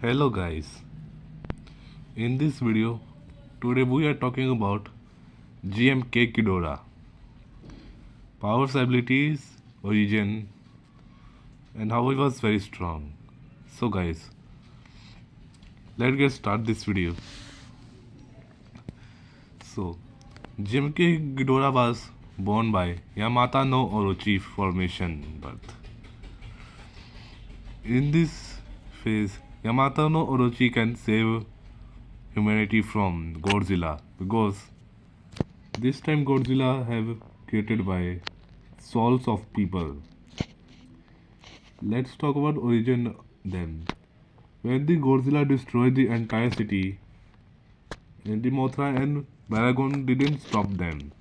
Hello guys, in this video today we are talking about GMK ghidorah, powers, abilities, origin and how it was very strong. So guys, let's get start this video. So GMK ghidorah was born by Yamata no Orochi formation birth. In this phase, Yamata no Orochi can save humanity from Godzilla because this time Godzilla have created by souls of people. Let's talk about origin then. When the Godzilla destroyed the entire city, and the Mothra and Baragon didn't stop them.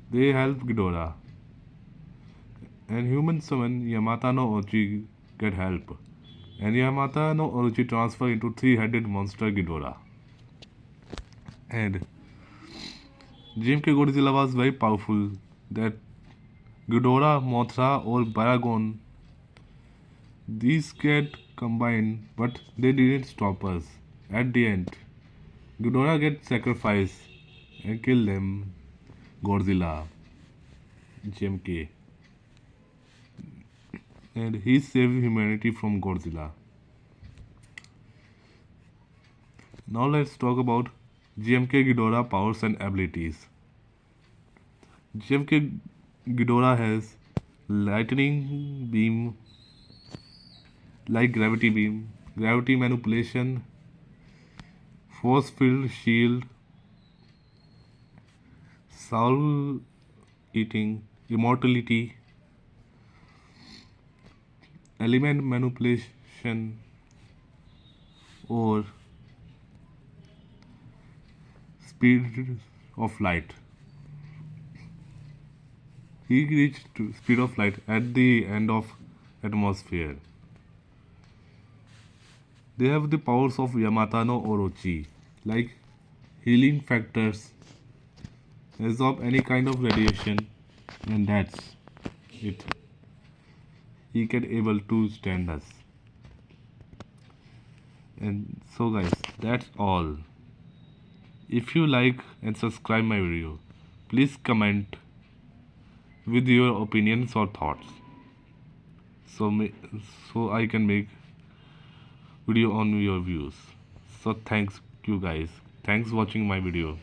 They helped Ghidorah. And human summon Yamata no Orochi get help. And Yamata no Orochi transfer into three-headed monster Ghidorah. And GMK Godzilla was very powerful that Ghidorah, Mothra or Baragon, these get combined but they didn't stop us. At the end, Ghidorah get sacrificed and kill them Godzilla, GMK. And he saved humanity from Godzilla. Now let's talk about GMK Ghidorah powers and abilities. GMK Ghidorah has lightning beam like gravity beam, gravity manipulation, force field shield, soul eating, immortality, element manipulation, or speed of light. He reached speed of light at the end of atmosphere. They have the powers of Yamata no Orochi, like healing factors, absorb any kind of radiation, and that's it. He can able to stand us. And so guys, that's all. If you like and subscribe my video, please comment with your opinions or thoughts. So I can make video on your views. So thanks you guys. Thanks watching my video.